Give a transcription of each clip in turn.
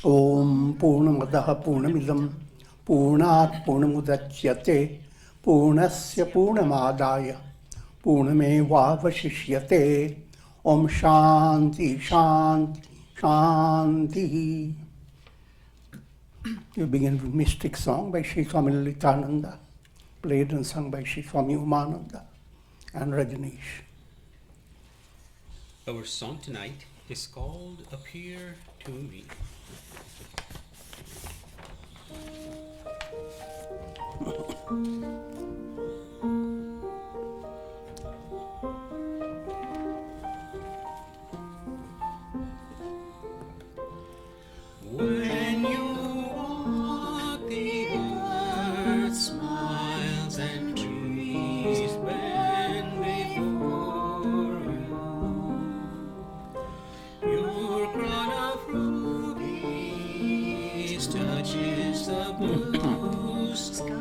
Om Purnamadaha Purnamidam Purnat Purnamudachyate Purnasya Purnamadaya Purnamevavashishyate. Om Shanti Shanti Shanti. You begin with Mystic Song by Sri Swami Lalitananda, played and sung by Sri Swami Umananda and Rajneesh. Our song tonight is called Appear to Me. When you walk, the earth smiles and trees bend before you. Your crown of rubies touches the blue skies,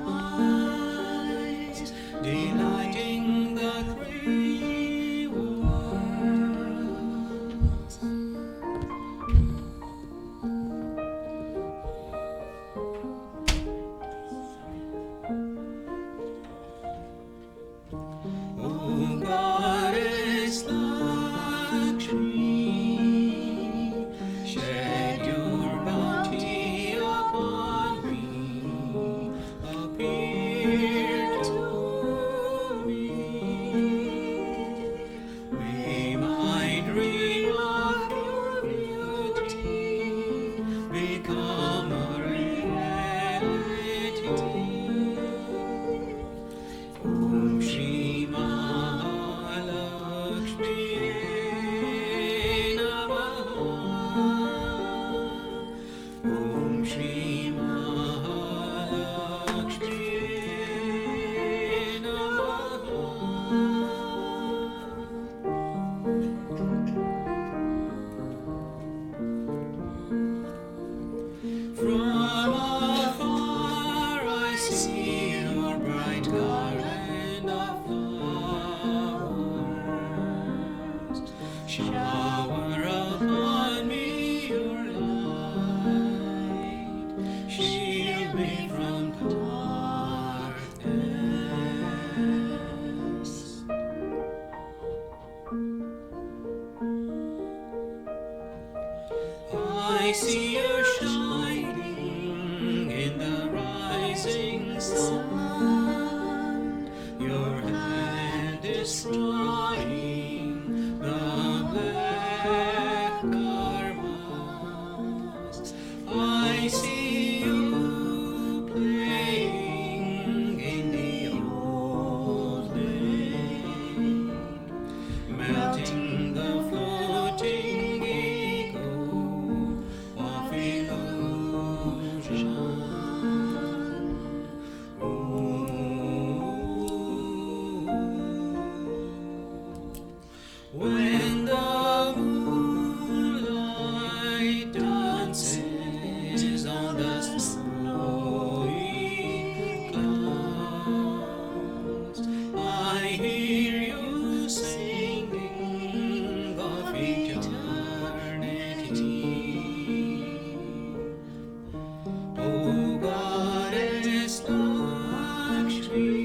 delighting the three worlds. O Goddess Lakshmi, shed your bounty upon me, appear to me. May my dream of your beauty become a reality. Om Shri Mahalakshmi Namaha. Om Shri Mahalakshmi Namaha. From afar I see your bright garland of flowers. Shower upon me your light, shield me from darkness. I see you shining in the rising sun. Your hand is drawing the black karmas. I see you playing in the old lake, melting the floating ego of illusion. When the moonlight dances on the snowy clouds, I hear you singing of eternity. O Goddess Lakshmi,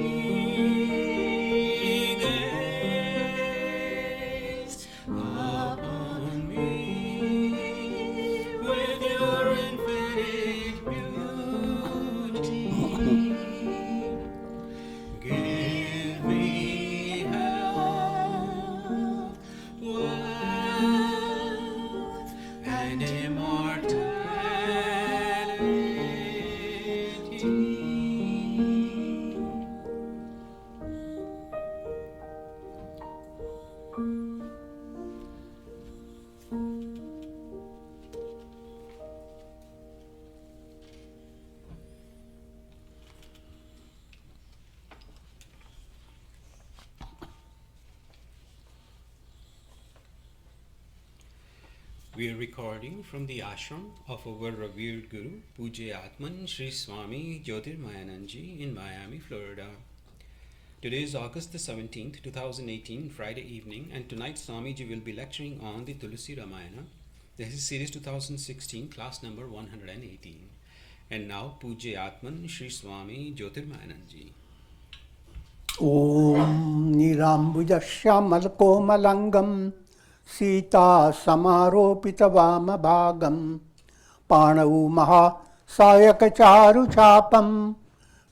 gaze upon me with your infinite beauty. Give me health, wealth, and immortality. We are recording from the ashram of our revered Guru, Pujya Atman Sri Swami Jyotirmayananji in Miami, Florida. Today is August the 17th, 2018, Friday evening, and tonight Swamiji will be lecturing on the Tulsi Ramayana, This is series 2016, class number 118. And now Pujya Atman Sri Swami Jyotirmayananji. Om Nirambujasyamalakomalangam Sita Samaropita Vamabhagam Panau Maha Sayakacharu Chapam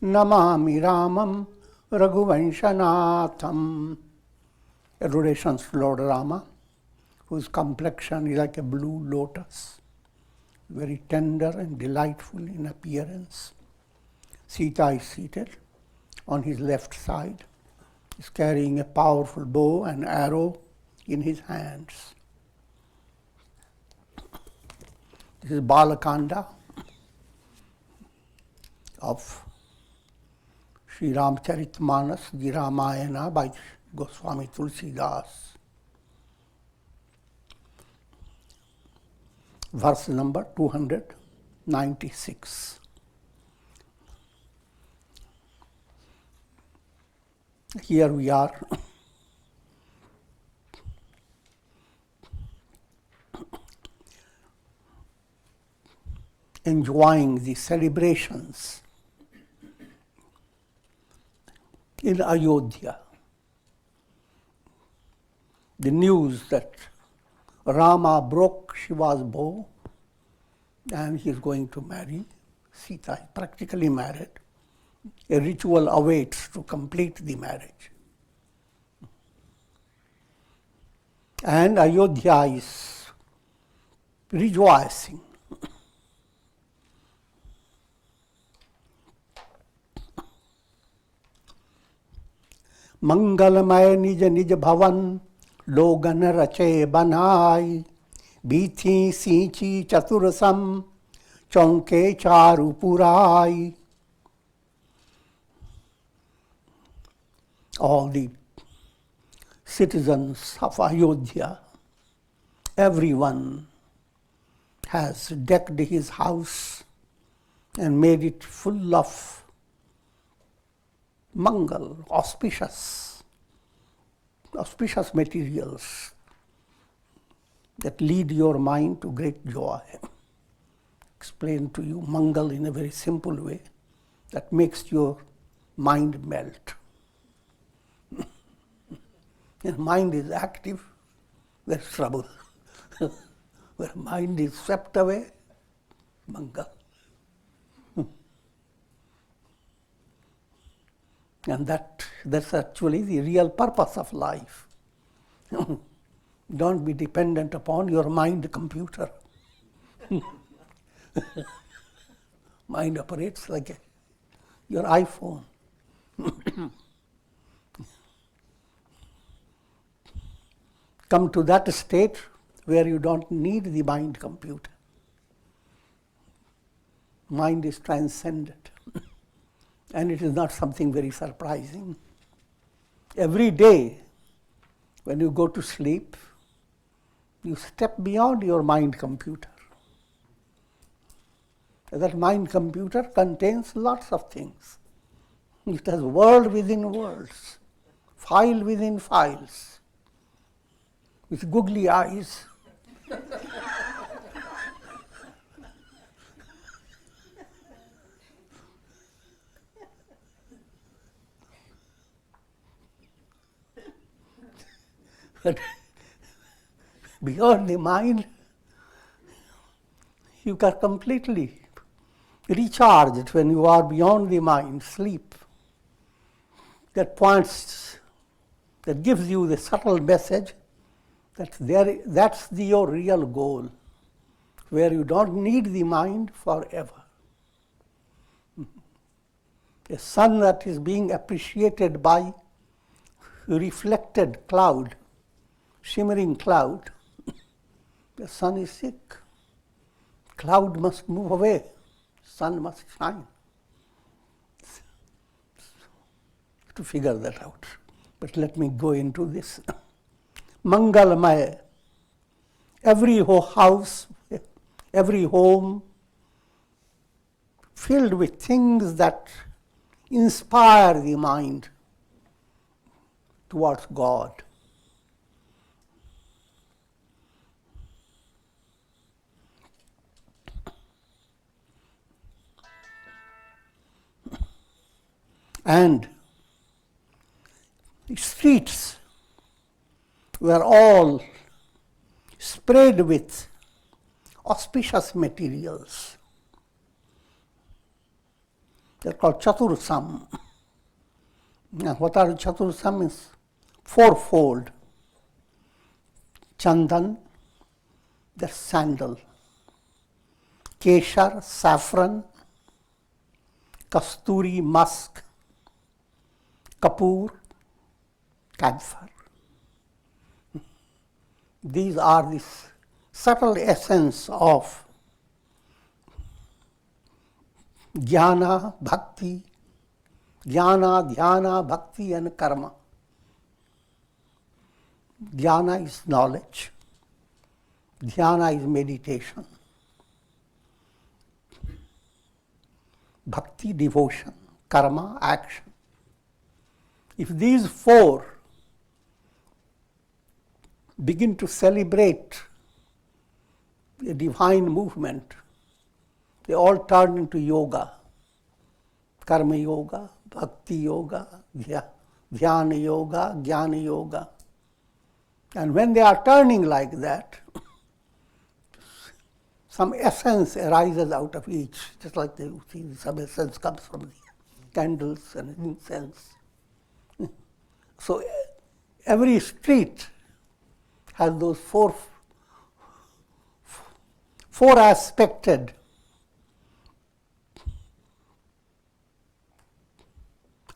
Namami Ramam Raghuvanshanatham. Adorations to Lord Rama, whose complexion is like a blue lotus, very tender and delightful in appearance. Sita is seated on his left side, is carrying a powerful bow and arrow in his hands. This is Balakanda of Sri Ramcharitmanas, the Ramayana by Goswami Tulsidas. Verse number 296. Here we are enjoying the celebrations in Ayodhya. The news that Rama broke Shiva's bow and he is going to marry Sita, practically married. A ritual awaits to complete the marriage. And Ayodhya is rejoicing. Mangalamay nij nij bhavan logan rache banai bithi sinchi chaturasam chonke charu purai. All the citizens of Ayodhya, everyone has decked his house and made it full of mangal, auspicious materials that lead your mind to great joy. Explain to you mangal in a very simple way that makes your mind melt. When mind is active, there's trouble. Where mind is swept away, mangal. And that's actually the real purpose of life. Don't be dependent upon your mind computer. Mind operates like your iPhone. Come to that state where you don't need the mind computer. Mind is transcendent. And it is not something very surprising. Every day, when you go to sleep, you step beyond your mind computer. That mind computer contains lots of things. It has world within worlds, file within files, with googly eyes. But beyond the mind, you are completely recharged when you are beyond the mind, sleep. That gives you the subtle message that that's your real goal, where you don't need the mind forever. A sun that is being appreciated by reflected cloud, shimmering cloud. The sun is sick. Cloud must move away. Sun must shine. To figure that out. But let me go into this. Mangalamaya. Every house, every home filled with things that inspire the mind towards God. And the streets were all sprayed with auspicious materials. They're called chatursam. Now, what are chatursam is fourfold. Chandan, the sandal. Keshar, saffron. Kasturi, musk. Kapoor, camphor. These are the subtle essence of jnana, bhakti, jnana, dhyana, bhakti and karma. Jnana is knowledge. Dhyana is meditation. Bhakti, devotion. Karma, action. If these four begin to celebrate a divine movement, they all turn into yoga. Karma yoga, bhakti yoga, dhyana yoga, jnana yoga. And when they are turning like that, some essence arises out of each, just like you see some essence comes from the candles and incense. So every street has those four aspected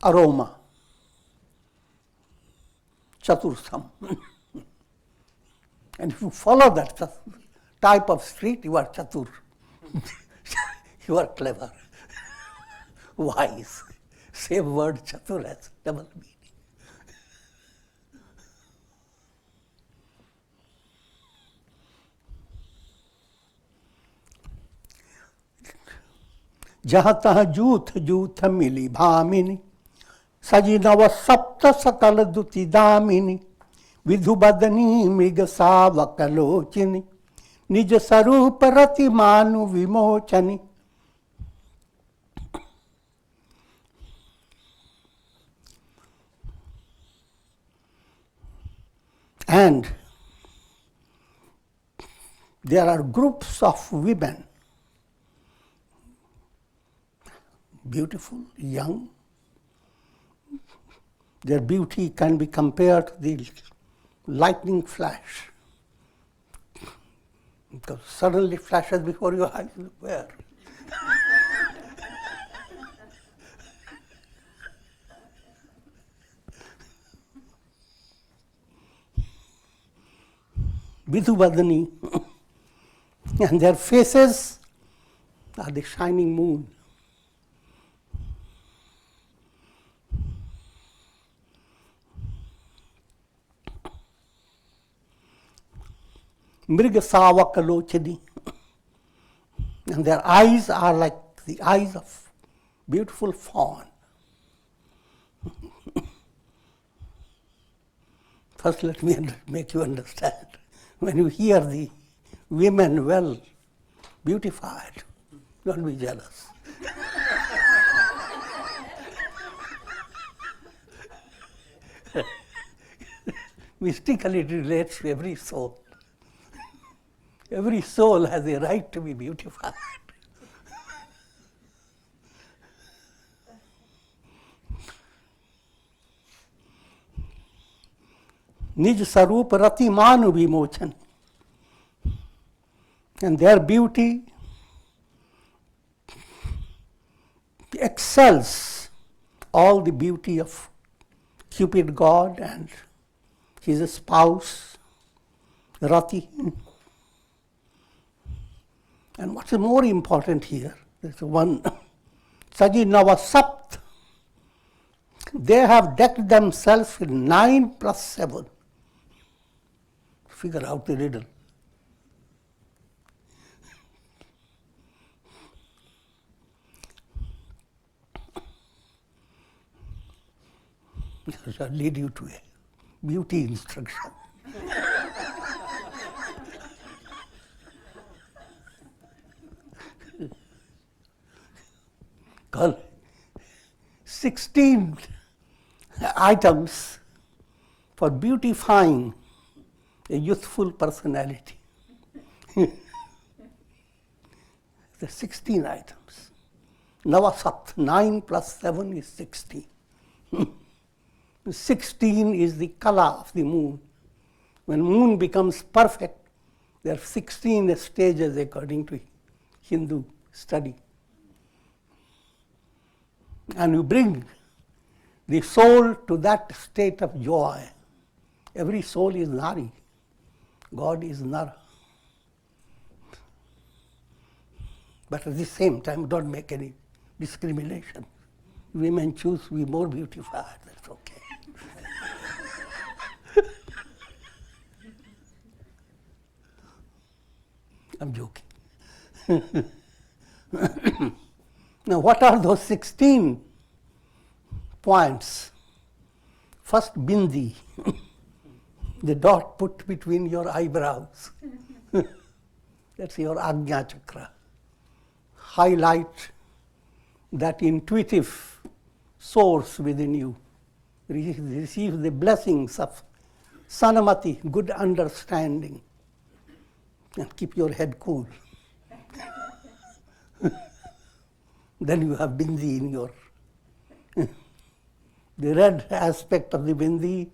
aroma, chatursam. And if you follow that type of street, you are chatur. You are clever, wise. Same word chatur has double meaning. जहाँ तहाँ जूथ जूथ मिली भामिनी सजी नव सप्त सकल दुति दामिनी विधु बदनी मृग सावकलोचिनी निज स्वरूप रति मानु विमोचनी. And there are groups of women, beautiful, young. Their beauty can be compared to the lightning flash. Because suddenly flashes before your eyes, where? Vidhuvadani. And their faces are the shining moon. Mriga Savakalochini. And their eyes are like the eyes of beautiful fawn. First let me make you understand. When you hear the women well beautified, don't be jealous. Mystically it relates to every soul. Every soul has a right to be beautified. Nij sarup rati manu vimochan. And their beauty excels all the beauty of Cupid God and his spouse, Rati. And what's more important here, there's one, Saji Navasapt. They have decked themselves with 9 plus 7. Figure out the riddle. This will lead you to a beauty instruction. 16 items for beautifying a youthful personality. The 16 items. Navasat, 9 plus 7 is 16. 16 is the color of the moon. When moon becomes perfect, there are 16 stages according to Hindu study. And you bring the soul to that state of joy. Every soul is Nari. God is Nara. But at the same time, don't make any discrimination. Women choose to be more beautified, that's okay. I'm joking. Now, what are those 16 points? First, bindi, the dot put between your eyebrows. That's your Ajna chakra. Highlight that intuitive source within you. Receive the blessings of Sanamati, good understanding. And keep your head cool. Then you have bindi in your... The red aspect of the bindi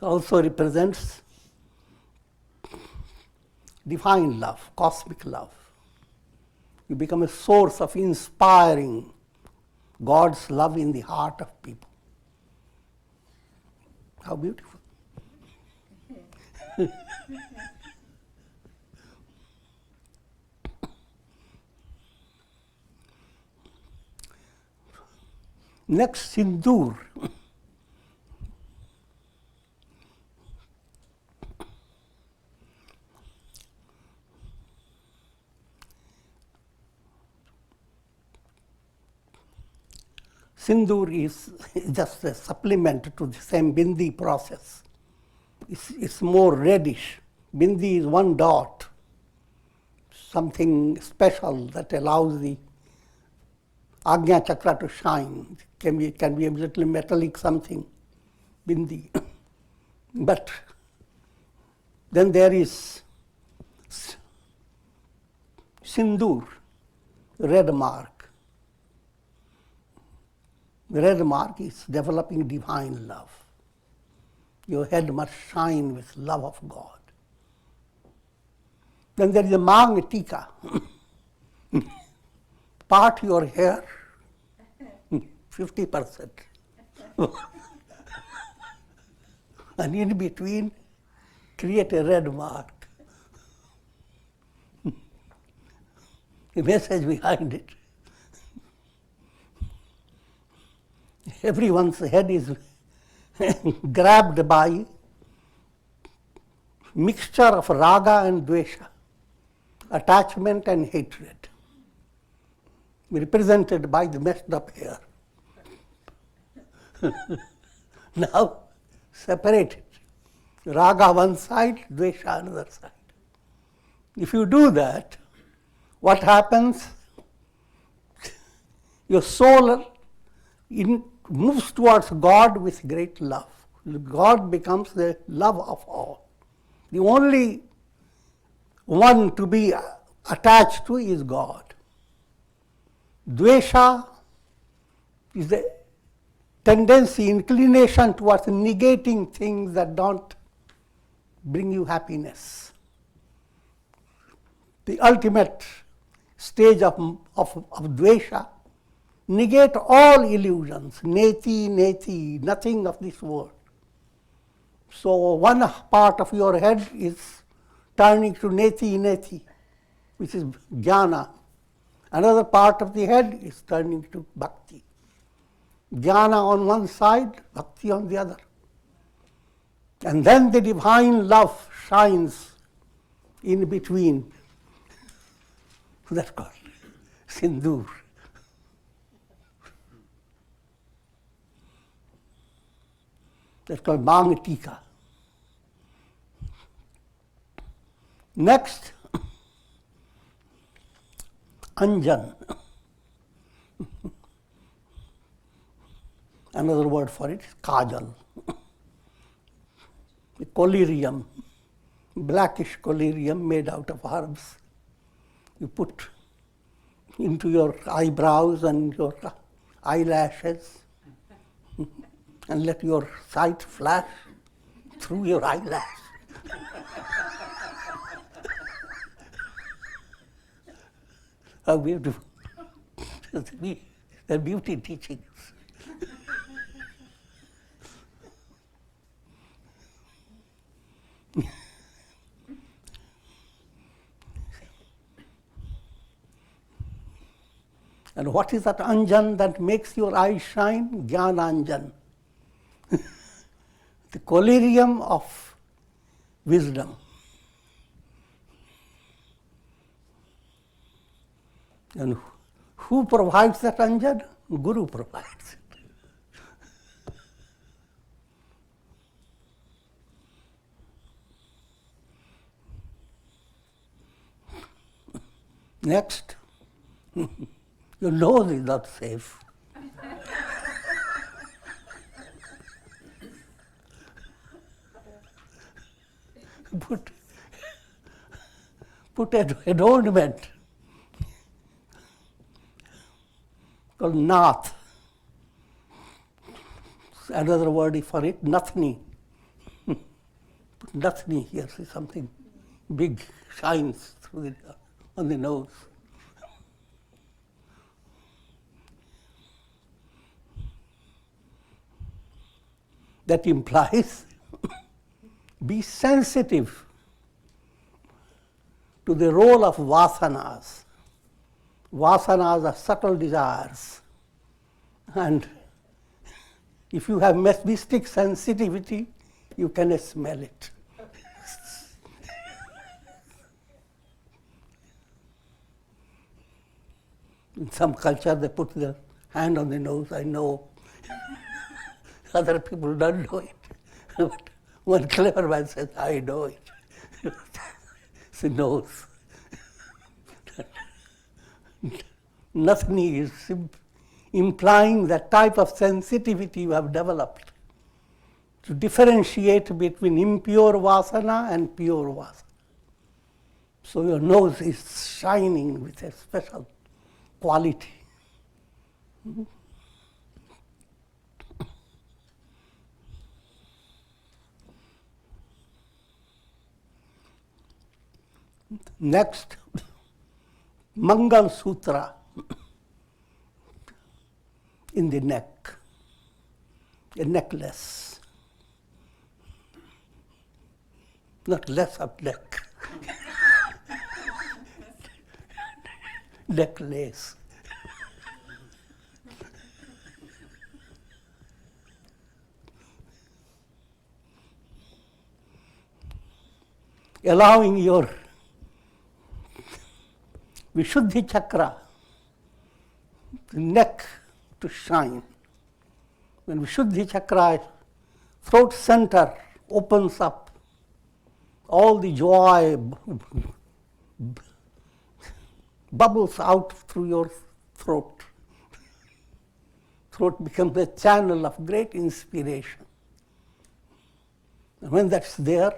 also represents divine love, cosmic love. You become a source of inspiring God's love in the heart of people. How beautiful. Next, sindoor. Sindoor is just a supplement to the same bindi process. It's more reddish. Bindi is one dot, something special that allows the Ajna chakra to shine. It can be a little metallic something, bindi. But then there is sindoor, red mark. The red mark is developing divine love. Your head must shine with love of God. Then there is a mang tika. Part your hair, 50%. And in between, create a red mark. The message behind it. Everyone's head is grabbed by mixture of raga and dvesha, attachment and hatred, represented by the messed up hair. Now, separate it. Raga one side, dvesha another side. If you do that, what happens? Your soul moves towards God with great love. God becomes the love of all. The only one to be attached to is God. Dvesha is the tendency, inclination towards negating things that don't bring you happiness. The ultimate stage of dvesha, negate all illusions, neti, nothing of this world. So one part of your head is turning to neti, which is jnana. Another part of the head is turning to bhakti. Jnana on one side, bhakti on the other. And then the divine love shines in between. That's called sindoor. That's called Mangatika. Next, Anjan. Another word for it is kajal. The collyrium, blackish collyrium made out of herbs. You put into your eyebrows and your eyelashes and let your sight flash through your eyelash. How beautiful. They're beauty teachings. And what is that anjan that makes your eyes shine? Jnananjan. The collyrium of wisdom. And who provides that anjan? Guru provides it. Next, your nose is not safe. Put an adornment called nath. Another word for it, nathni. Put nathni here, see something big shines through it on the nose. That implies be sensitive to the role of vasanas. Vasanas are subtle desires. And if you have mystic sensitivity, you can smell it. In some culture, they put their hand on the nose, I know. Other people don't know it. But one clever man says, I know it. It's the nose. Nothing is implying that type of sensitivity you have developed to differentiate between impure vasana and pure vasana. So your nose is shining with a special quality. Next, Mangal Sutra in the neck, a necklace, not less of neck, necklace. Allowing your Vishuddhi chakra, the neck, to shine. When Vishuddhi chakra, throat center, opens up, all the joy bubbles out through your throat. Throat becomes a channel of great inspiration. And when that's there,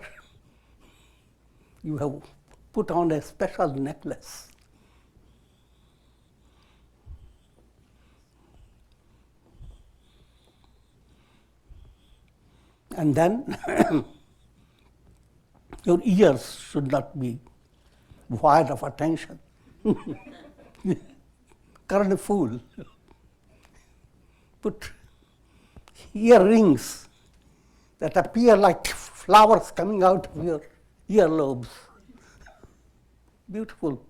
you have put on a special necklace. And then your ears should not be void of attention. Current fool. Put earrings that appear like flowers coming out of your earlobes. Beautiful.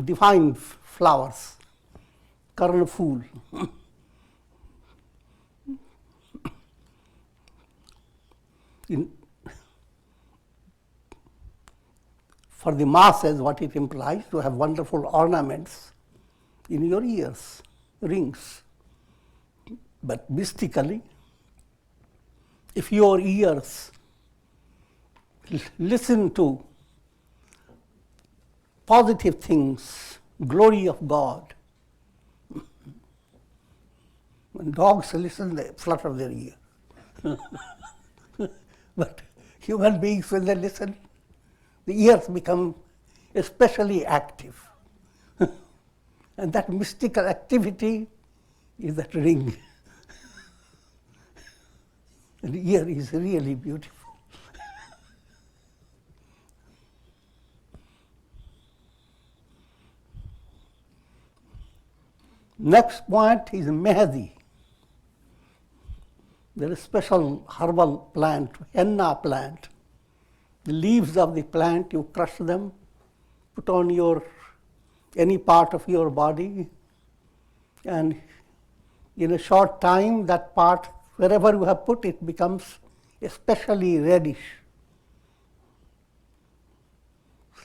Divine flowers. Current fool. For the masses, what it implies to have wonderful ornaments in your ears, rings. But mystically, if your ears listen to positive things, glory of God, When dogs listen, they flutter their ear. But human beings, when they listen, the ears become especially active. And that mystical activity is that ring. And the ear is really beautiful. Next point is Mehdi. There is a special herbal plant, henna plant. The leaves of the plant, you crush them, put on any part of your body, and in a short time, that part, wherever you have put it, becomes especially reddish,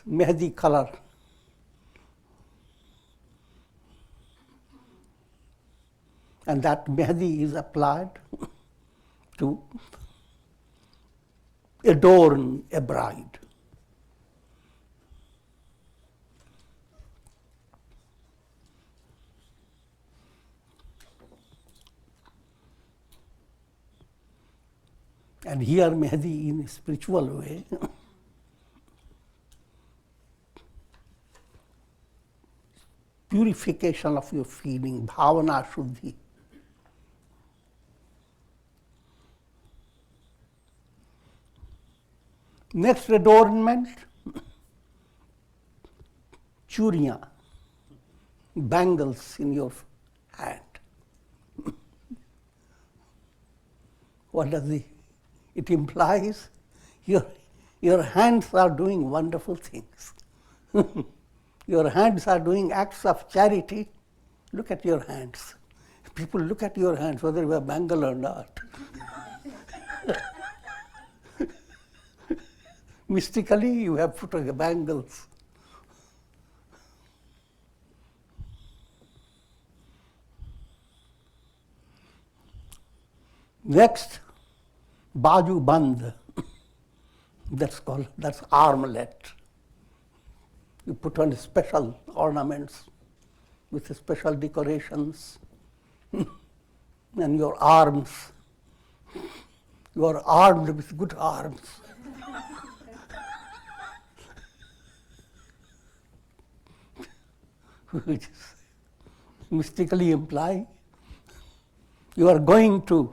Mehdi color. And that Mehdi is applied to adorn a bride. And here Mehdi in a spiritual way purification of your feeling, bhavana shuddhi. Next adornment, churiya, bangles in your hand. What does it implies? Your hands are doing wonderful things. Your hands are doing acts of charity. Look at your hands. People look at your hands, whether you have bangle or not. Mystically, you have put on the bangles. Next, baju band. That's armlet. You put on special ornaments with special decorations, and your arms. You are armed with good arms. Which is mystically imply you are going to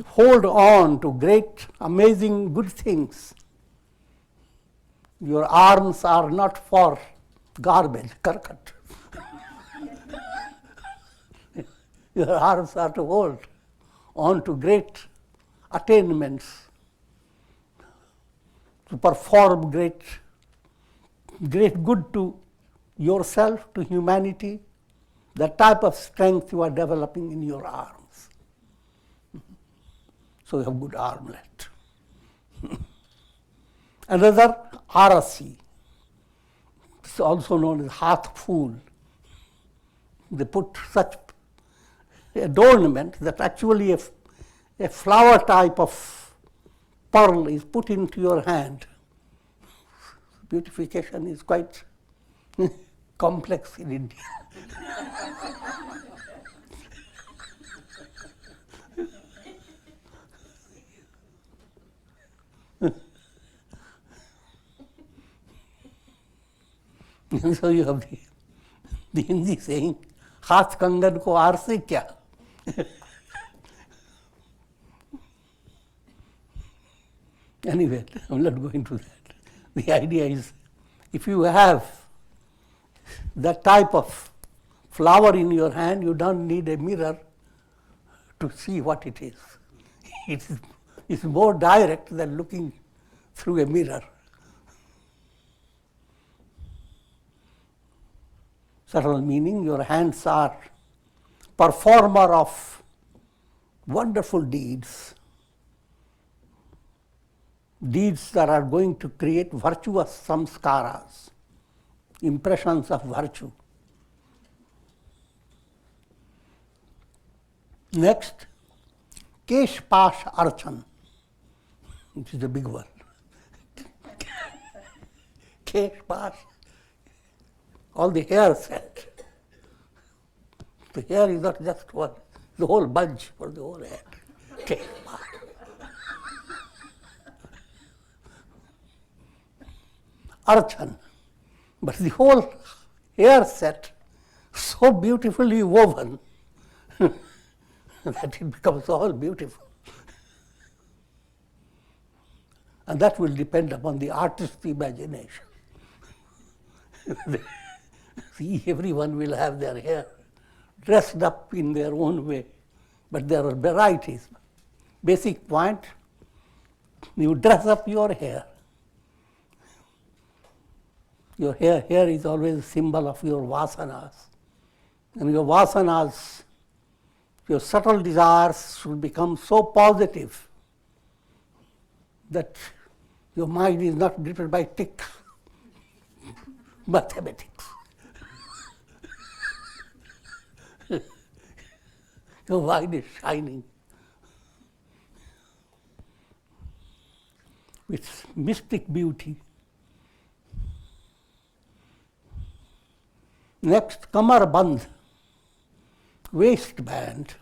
hold on to great, amazing, good things. Your arms are not for garbage, karkat. Your arms are to hold on to great attainments, to perform great good to yourself, to humanity, the type of strength you are developing in your arms. So you have good armlet. Another arasi, it's also known as hath phool. They put such adornment that actually a flower type of pearl is put into your hand. Beautification is quite complex in India. And so you have the Hindi saying, हाथ कंगन को are से क्या? Anyway, I'm not going to that. The idea is, if you have that type of flower in your hand, you don't need a mirror to see what it is. It's more direct than looking through a mirror. Subtle meaning, your hands are performer of wonderful deeds. Deeds that are going to create virtuous samskaras, impressions of virtue. Next, Kesh Pash Archan, which is a big one. Kesh Pash, all the hair set. The hair is not just one, the whole bunch for the whole head. Take apart. Archan. But the whole hair set so beautifully woven that it becomes all beautiful. And that will depend upon the artist's imagination. See, everyone will have their hair dressed up in their own way, but there are varieties. Basic point, you dress up your hair. Your hair is always a symbol of your vasanas. And your vasanas, your subtle desires should become so positive that your mind is not gripped by tics, mathematics. Your mind is shining with mystic beauty. Next, kamarband, waistband.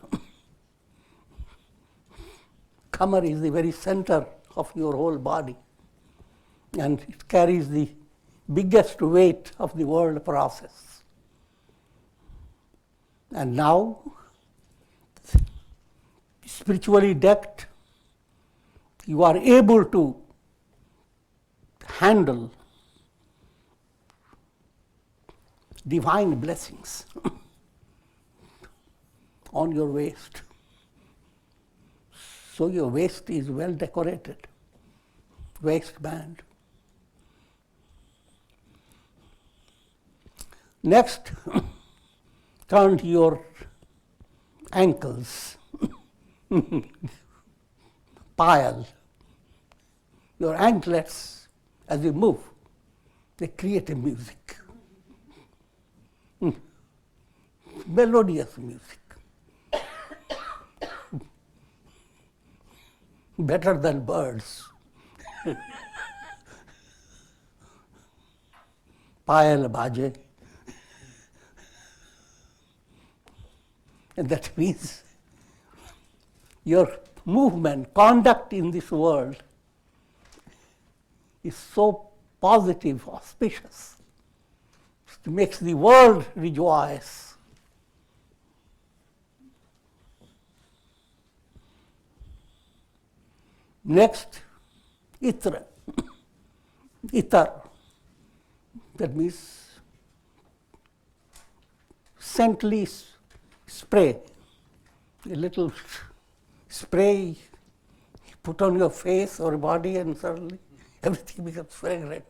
Kamar is the very center of your whole body, and it carries the biggest weight of the world process. And now, spiritually decked, you are able to handle divine blessings on your waist. So your waist is well decorated, waistband. Next, turn to your ankles, pile. Your anklets, as you move, they create a music. Melodious music. Better than birds. Payal baje. And that means your movement, conduct in this world is so positive, auspicious. It makes the world rejoice. Next, itra. Itar. That means scently spray. A little spray you put on your face or body, and suddenly everything becomes fragrant.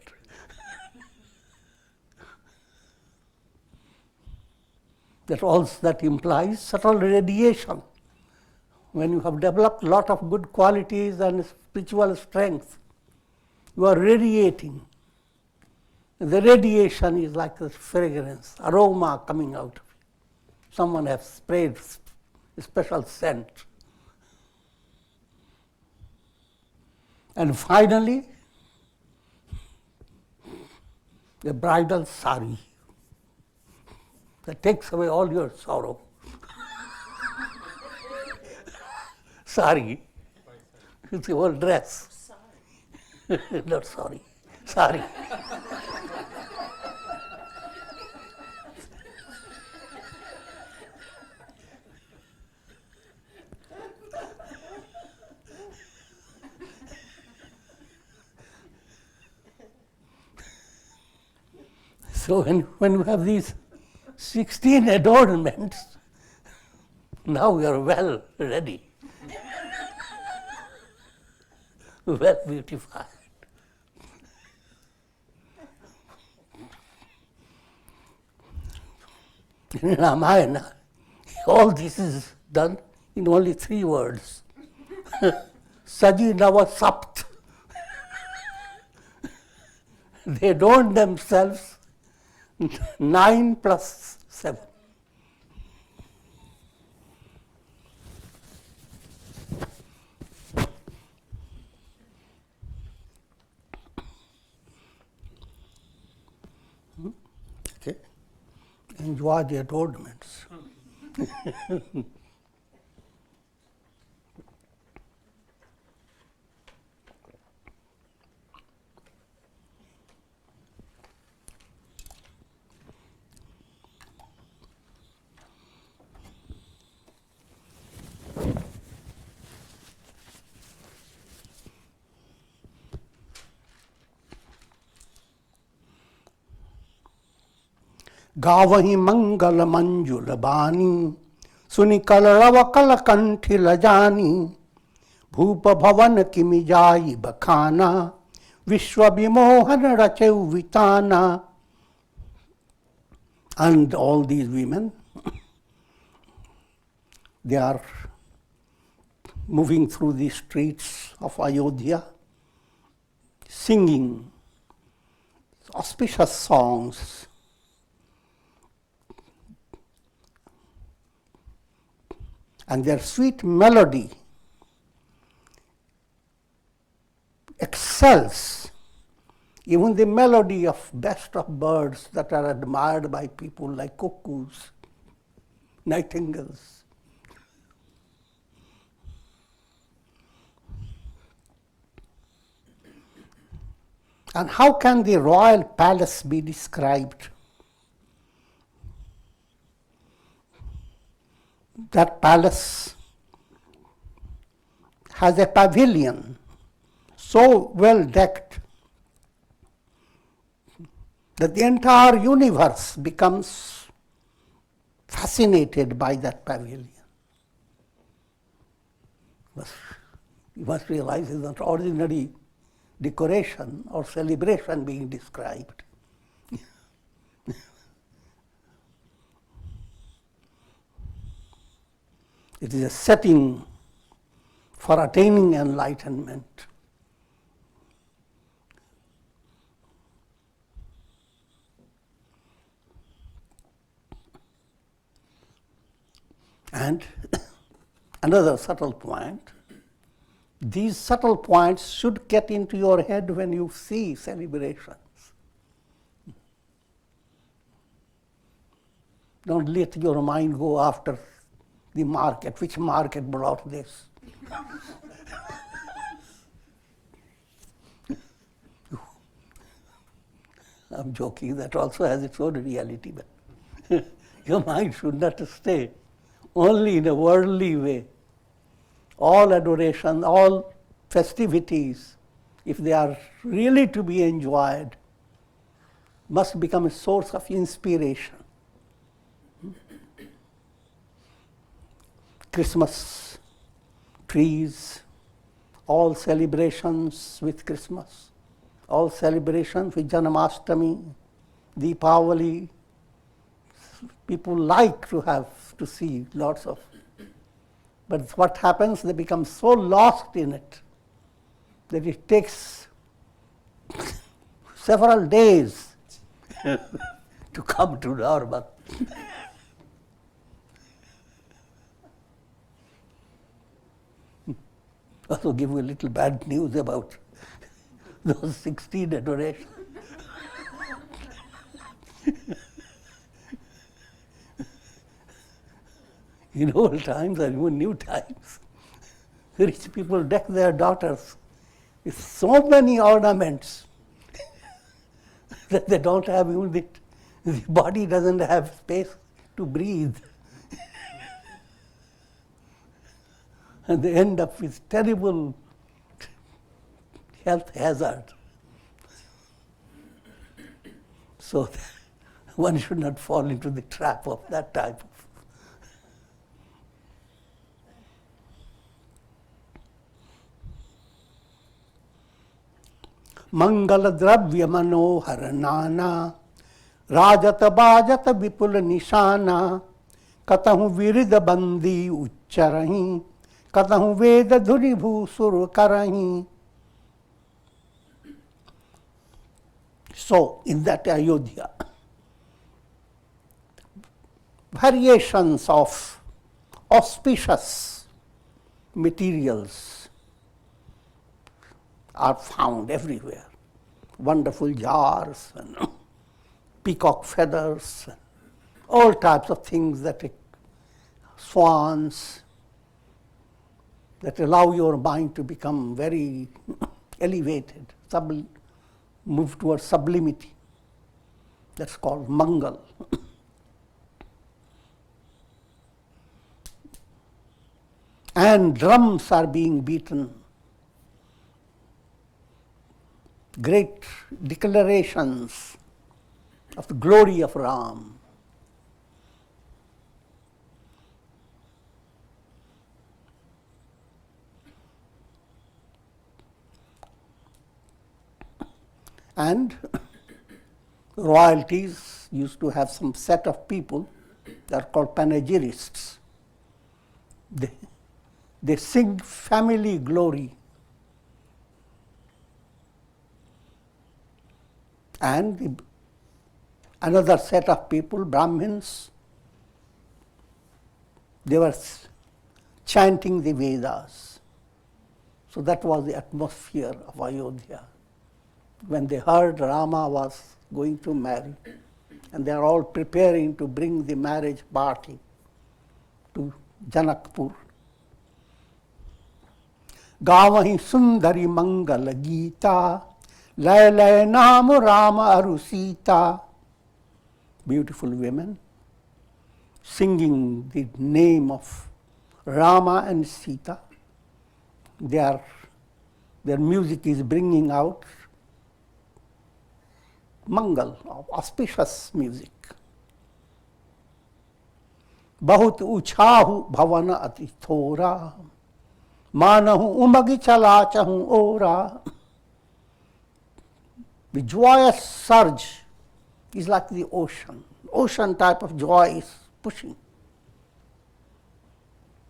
That implies subtle radiation. When you have developed a lot of good qualities and spiritual strength, you are radiating. The radiation is like a fragrance, aroma coming out of it. Someone has sprayed a special scent. And finally, the bridal sari that takes away all your sorrow. Sari. It's the whole dress. Not sorry. Sari. So when you have these 16 adornments, now you are well ready, well beautified. In Ramayana, all this is done in only 3 words. Saji Nava Sapt. They adorn themselves 9 plus 7. Okay. Enjoy the adornments. गावहि मंगल मंजुल बानी सुनि कलरव कल कंठिल जानी भूप भवन किमि जाई बखाना विश्व Vimohan रचौ विताना. And all these women, they are moving through the streets of Ayodhya, singing auspicious songs. And their sweet melody excels even the melody of best of birds that are admired by people like cuckoos, nightingales. And how can the royal palace be described? That palace has a pavilion so well decked that the entire universe becomes fascinated by that pavilion. You must realize it's not ordinary decoration or celebration being described. It is a setting for attaining enlightenment. And another subtle point, these subtle points should get into your head when you see celebrations. Don't let your mind go after the market. Which market brought this? I'm joking, that also has its own reality, but your mind should not stay only in a worldly way. All adoration, all festivities, if they are really to be enjoyed, must become a source of inspiration. Christmas trees, all celebrations with Christmas, all celebrations with Janmashtami, Deepavali. People like to see lots of. But what happens, they become so lost in it that it takes several days to come to normal. Also give you a little bad news about those 16 adorations. In old times and even new times, rich people deck their daughters with so many ornaments that they don't have even the body doesn't have space to breathe. And they end up with terrible health hazard. So one should not fall into the trap of that type of. मंगल द्रव्य मनोहर नाना राजत बाजत विपुल निशाना कतहु विरिद बंदी उच्चरहि कतहु वेद धुनि भूसुर करहि. So in that Ayodhya, variations of auspicious materials are found everywhere. Wonderful jars and peacock feathers, and all types of things that swans that allow your mind to become very elevated, move towards sublimity. That's called Mangal. And drums are being beaten. Great declarations of the glory of Ram. And royalties used to have some set of people that are called panegyrists. They sing family glory. And another set of people, Brahmins, they were chanting the Vedas. So that was the atmosphere of Ayodhya. When they heard Rama was going to marry, and they are all preparing to bring the marriage party to Janakpur. Gavahi sundari mangala gita, lay lay naam Rama aru Sita. Beautiful women singing the name of Rama and Sita. Their music is bringing out mangal, auspicious music. Bahut uchahu bhavana ati thora, manahu umagi chala chahu ora. The joyous surge is like the ocean type of joy is pushing.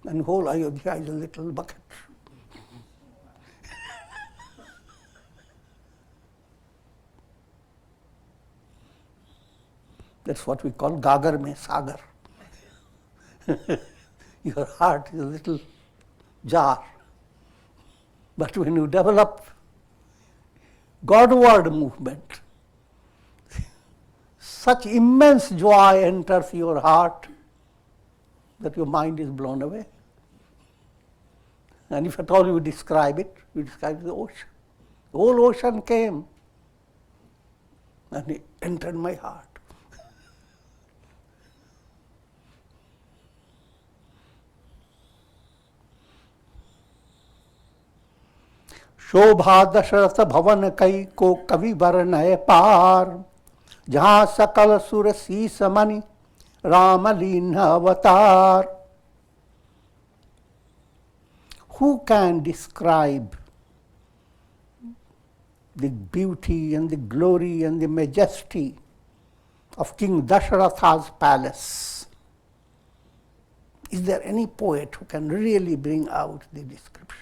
And whole Ayodhya is a little bucket. That's what we call gagar mein sagar. Your heart is a little jar. But when you develop Godward movement, such immense joy enters your heart that your mind is blown away. And if at all you describe it, you describe the ocean. The whole ocean came and it entered my heart. शोभा दशरथ भवन कई को कवि बरनय पार, जहाँ सकल सुर शीस मणि रामलीन अवतार. Who can describe the beauty and the glory and the majesty of King Dasharatha's palace? Is there any poet who can really bring out the description?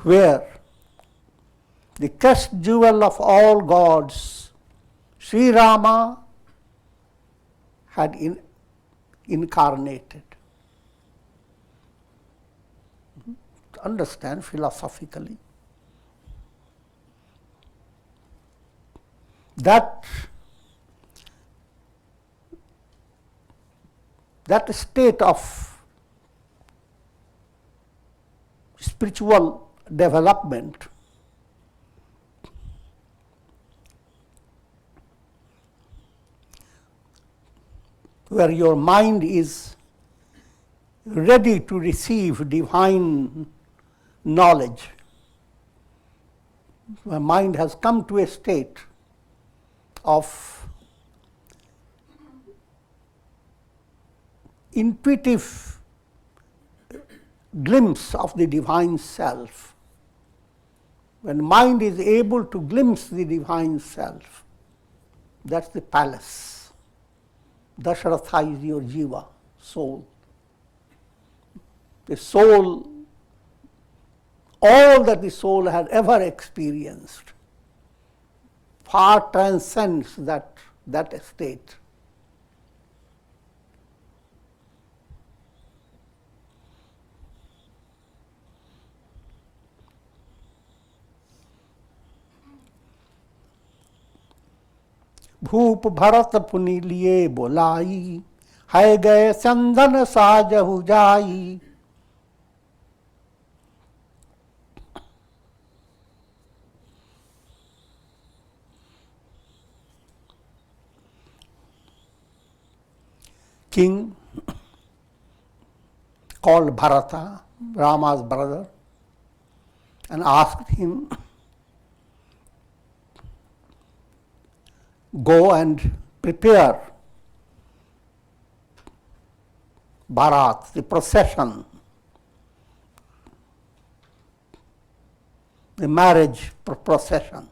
Where the crest jewel of all gods, Sri Rama, had incarnated. To understand philosophically that state of spiritual development where your mind is ready to receive divine knowledge. My mind has come to a state of intuitive glimpse of the divine self. When mind is able to glimpse the divine self, that's the palace. Dasharatha is your jiva, soul. The soul, all that the soul had ever experienced, far transcends that state. भूप भरत पुनि लिए बोलाई, है गए चंदन साजहु जाई. King called Bharata, Rama's brother, and asked him, go and prepare Bharat, the procession, the marriage procession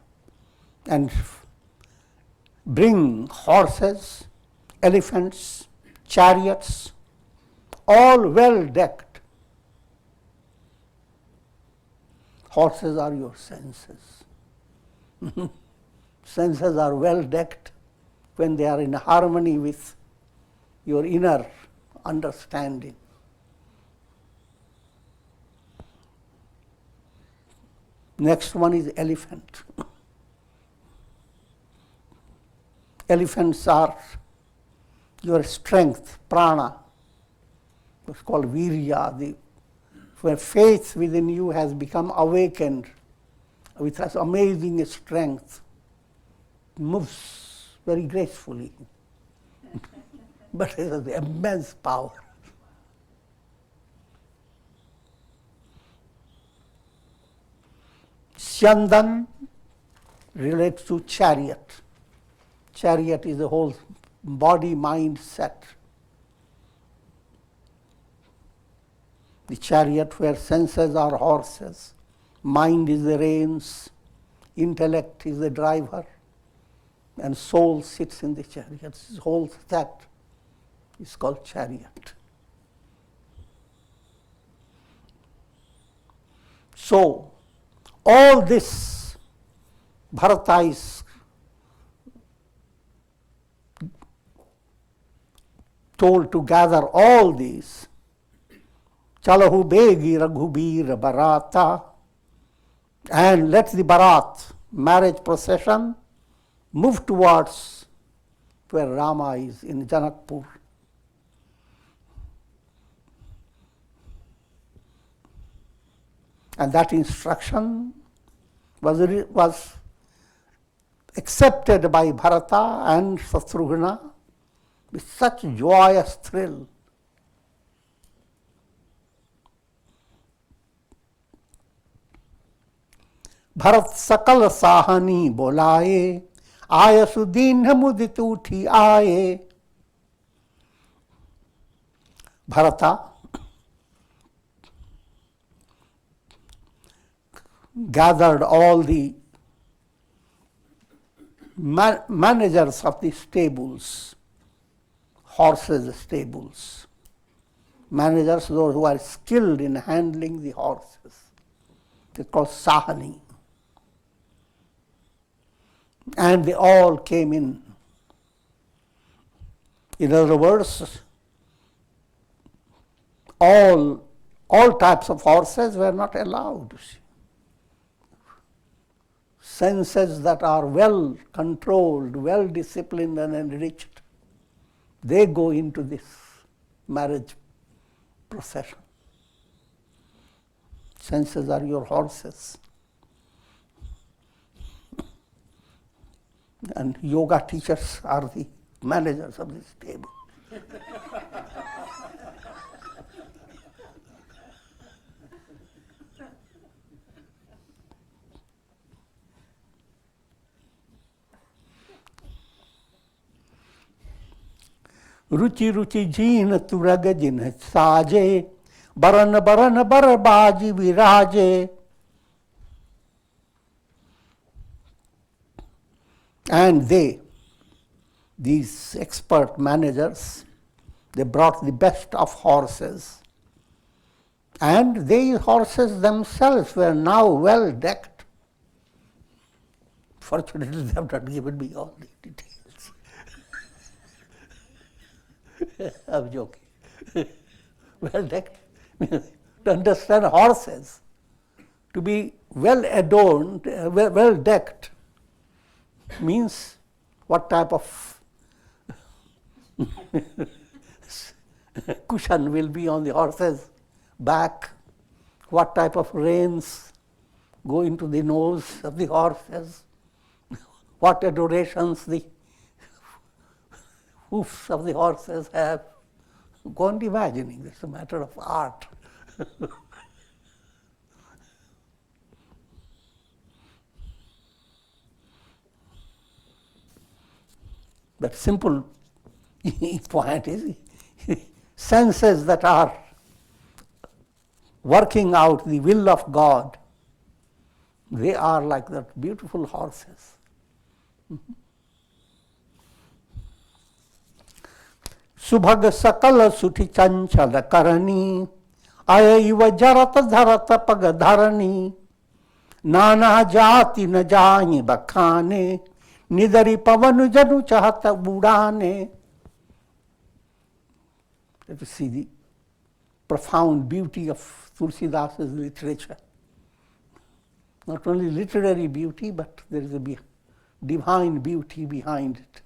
and bring horses, elephants, chariots, all well decked. Horses are your senses. Senses are well decked when they are in harmony with your inner understanding. Next one is elephant. Elephants are your strength, prana. It's called virya. Where faith within you has become awakened with this amazing strength. It moves very gracefully, but it has immense power. Syandan relates to chariot. Chariot is the whole body-mind set. The chariot where senses are horses, mind is the reins, intellect is the driver, and soul sits in the chariot. This whole set is called chariot. So, all this, Bharata is told to gather all these. Chalahu begi raghubir barata, and let the barat, marriage procession, move towards where Rama is in Janakpur. And that instruction was accepted by Bharata and Satrughna with such joyous thrill. Bharat सकल साहनी बोलाए आयसु दीन मुदित उठी आए. Bharata gathered all the managers of the stables, horses stables, managers, those who are skilled in handling the horses. They're called Sahani. And they all came in. In other words, all types of horses were not allowed. Senses that are well controlled, well disciplined and enriched, they go into this marriage procession. Senses are your horses. And yoga teachers are the managers of this table. रुचि रुचि जीन तुरग जिन साजे बरन बरन बरबाजी विराजे. And these expert managers, they brought the best of horses. And these horses themselves were now well decked. Fortunately, they have not given me all the details. I'm joking. Well decked. To understand horses, to be well adorned, well decked, means what type of cushion will be on the horse's back, what type of reins go into the nose of the horses, what adorations the hoofs of the horses have. Go on imagining, it's a matter of art. But simple point is, senses that are working out the will of God They are like that beautiful horses. Subhag sakala suti chanchala karani, ayaiva jarata dharata pagadharani, nana jati na jani bakhane, nidari pavanu janu chahata budane. Let us see the profound beauty of Tulsidas' literature. Not only literary beauty, but there is a divine beauty behind it.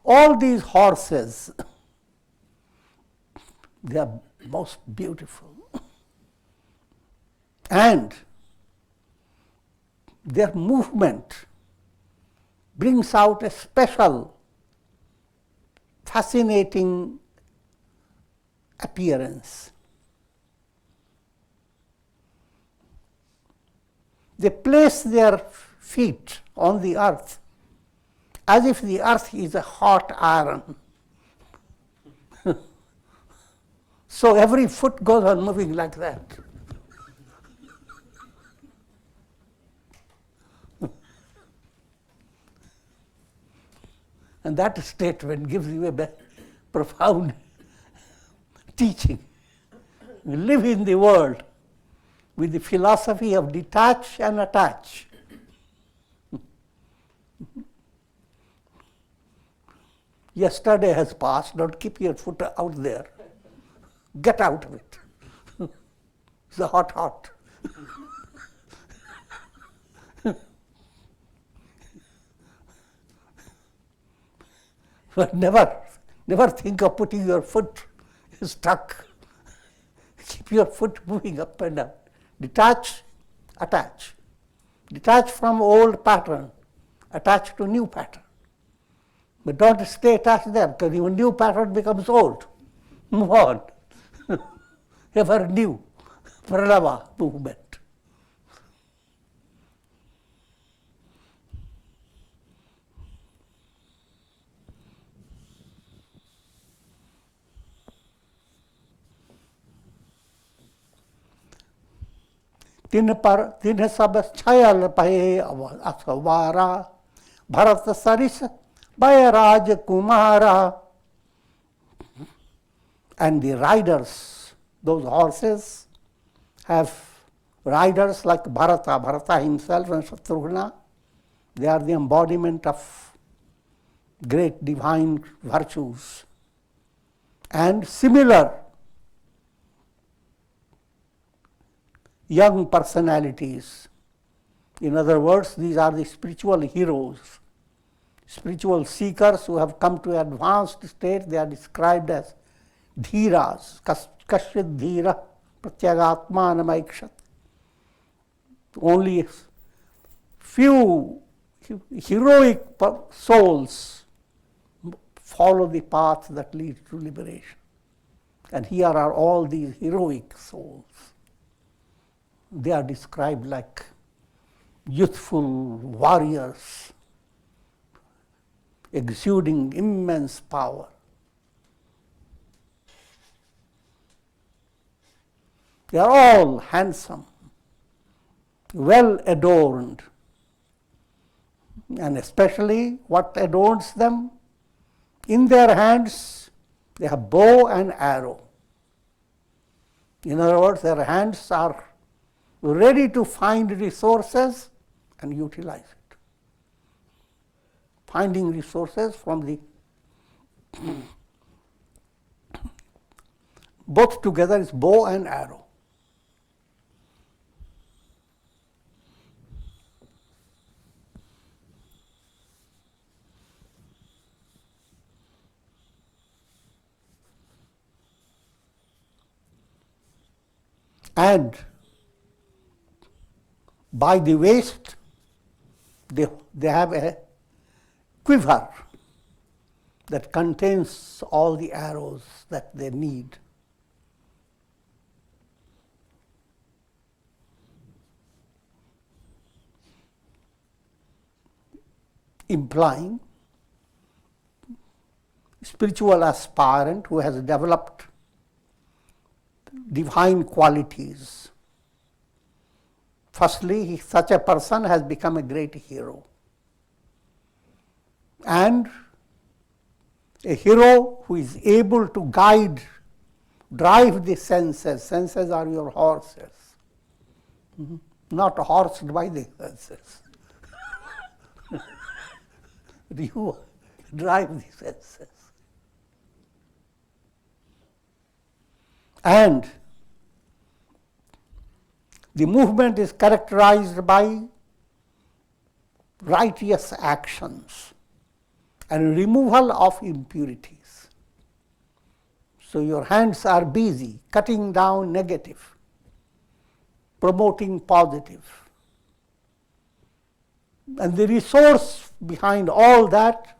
All these horses, they are most beautiful. And their movement brings out a special, fascinating appearance. They place their feet on the earth as if the earth is a hot iron. So every foot goes on moving like that. And that statement gives you a profound teaching. You live in the world with the philosophy of detach and attach. Yesterday has passed, don't keep your foot out there. Get out of it. It's a hot. But never think of putting your foot stuck. Keep your foot moving up and down. Detach, attach. Detach from old pattern, attach to new pattern. But don't stay attached there, because your new pattern becomes old. Move on. Ever new. Pranava movement. Tin sab chayal paye asavara, Bharat saris Bayaraj Kumara. And the riders, those horses, have riders like Bharata himself and Shatrugna. They are the embodiment of great divine virtues. And similar young personalities. In other words, these are the spiritual heroes, spiritual seekers who have come to advanced state. They are described as dhiras, kashit dhira pratyagatma namaikshat. Only few heroic souls follow the path that leads to liberation. And here are all these heroic souls. They are described like youthful warriors, exuding immense power. They are all handsome, well adorned, and especially what adorns them, in their hands they have bow and arrow. In other words, their hands are ready to find resources and utilize it. Finding resources from the both together is bow and arrow. And by the waist, they have a quiver that contains all the arrows that they need. Implying spiritual aspirant who has developed divine qualities Firstly, such a person has become a great hero. And a hero who is able to drive the senses. Senses are your horses, not horsed by the senses. You drive the senses. And the movement is characterized by righteous actions and removal of impurities. So your hands are busy cutting down negative, promoting positive. And the resource behind all that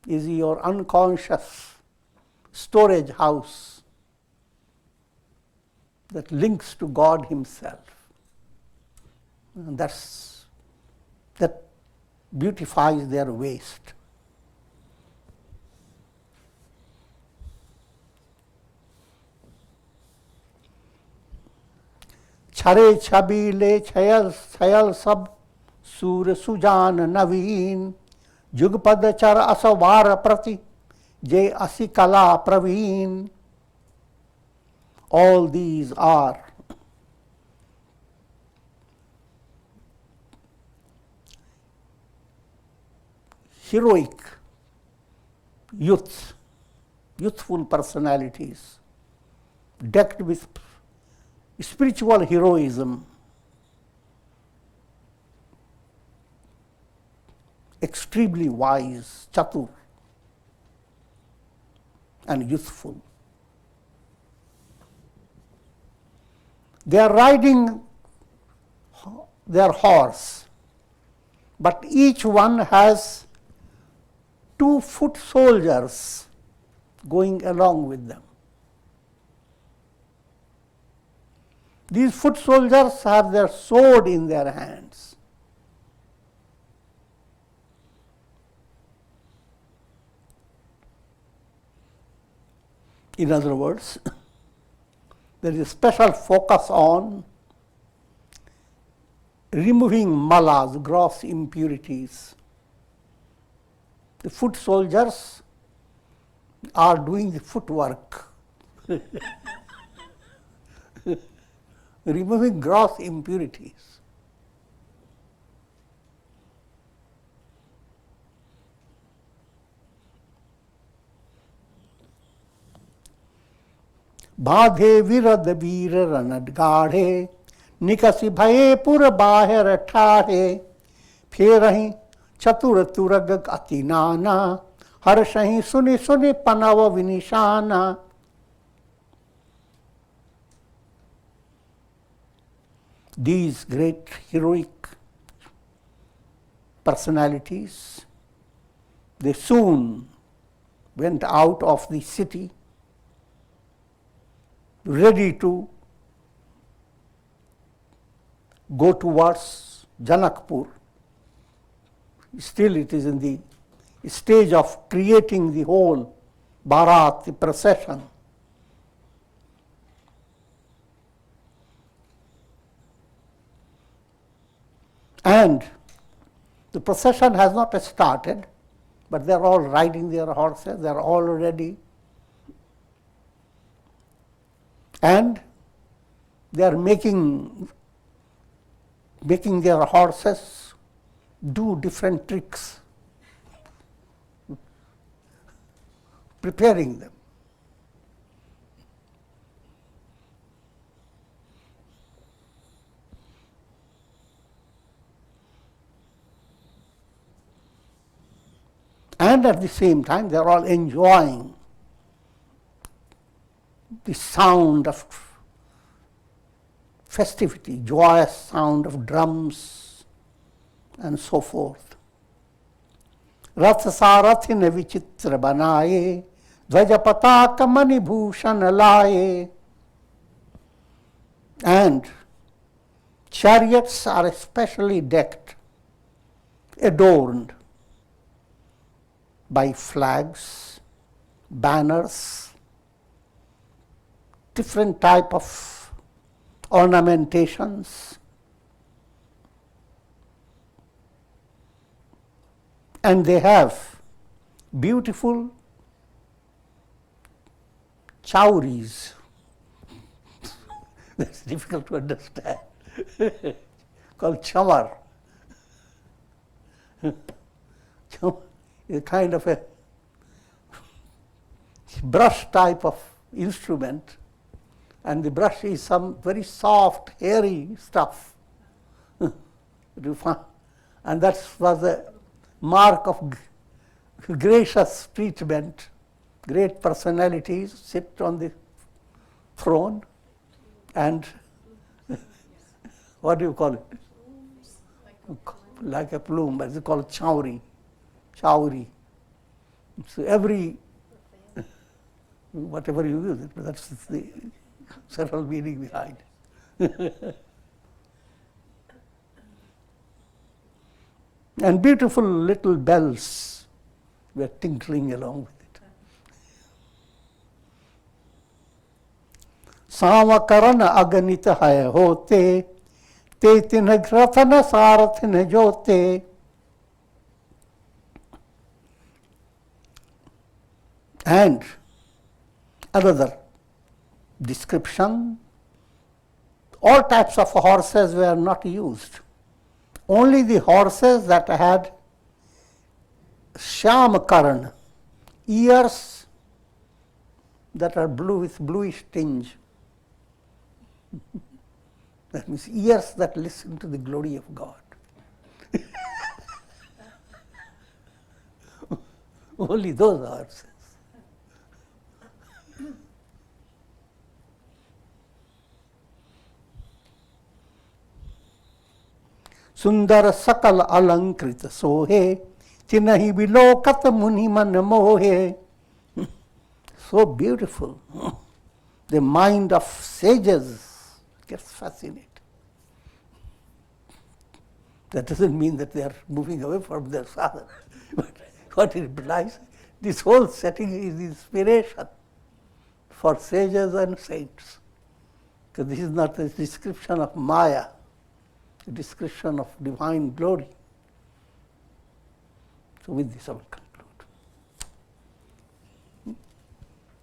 is your unconscious storage house that links to God Himself. And that beautifies their waste. छरे छबीले छयल छयल सब सूर सुजान नवीन जुगपद चर असवार प्रति जे असि कला Praveen. All these are heroic youthful personalities decked with spiritual heroism, extremely wise, chatur, and youthful. They are riding their horse, but each one has 2 foot soldiers going along with them. These foot soldiers have their sword in their hands. In other words, there is a special focus on removing malas, gross impurities. The foot soldiers are doing the footwork, removing gross impurities. बाधे विरद वीर रणद गाढ़े निकसि भये पुर बाहर ठाढ़े फेरहि चतुर तुरग अति नाना हर्षहि सुनि सुनि पनव विनिशाना. These great heroic personalities, they soon went out of the city ready to go towards Janakpur. Still it is in the stage of creating the whole Bharat, the procession. And the procession has not started, but they are all riding their horses, they are all ready. And they are making their horses do different tricks, preparing them. And at the same time, they are all enjoying the sound of festivity, joyous sound of drums and so forth. रथ सारथि ने विचित्र बनाए ध्वज पताक मणि भूषण लाए. And chariots are especially decked, adorned by flags, banners, different type of ornamentations, And they have beautiful chowries. That's difficult to understand. Called chamar. A kind of a brush type of instrument, and the brush is some very soft, hairy stuff. And that was a mark of gracious treatment. Great personalities sit on the throne, and what do you call it? Like a plume, but it's called chowri. Chowri. So every, whatever you use it, but that's the several meaning behind. And beautiful little bells were tinkling along with it. Samakarana aganita hai hote, te tinha gratana sarathina jote. And another description, all types of horses were not used. Only the horses that had shyamakaran, ears that are blue with bluish tinge. That means ears that listen to the glory of God. Only those horses. Sundar sakal alankrita sohe, tinahi vilokat muni man mohe. So beautiful. The mind of sages gets fascinated. That doesn't mean that they are moving away from their sadhana. But what it implies, this whole setting is inspiration for sages and saints. Because this is not a description of Maya, a description of divine glory. So with this I will conclude.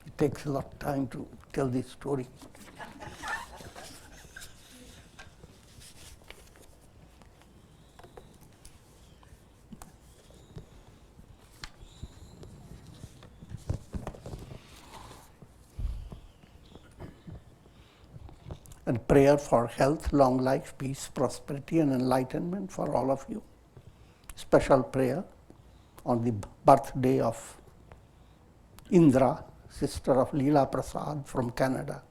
It takes a lot of time to tell this story. And prayer for health, long life, peace, prosperity, and enlightenment for all of you. Special prayer on the birthday of Indra, sister of Leela Prasad from Canada.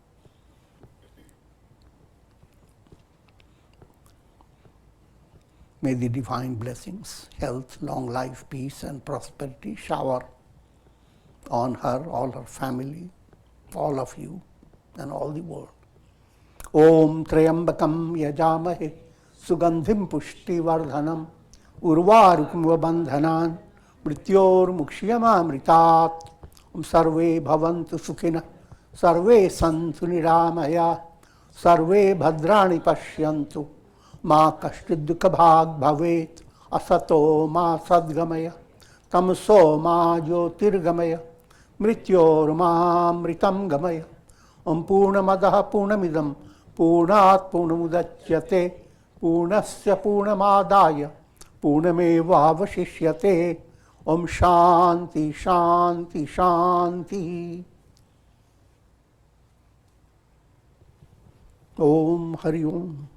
May the divine blessings, health, long life, peace, and prosperity shower on her, all her family, all of you, and all the world. Om Trayambakam Yajamahe Sugandhim Pushti Vardhanam Urvarukam Bandhanan Mrityor Mukshiyamamritat Om Sarve Bhavantu Sukhina Sarve Santu Niramaya Sarve Bhadrani Pashyantu Ma Kashtidukha Bhag Bhavet Asato Ma Sadgamaya Tamso Ma Jyotirgamaya Mrityor Ma Mritam Gamaya Om Purnamadaha Purnamidam Purnat Purnamudachyate Purnasya Purnamadaya Purnamevavashishyate Om Shanti Shanti Shanti Om Hari Om.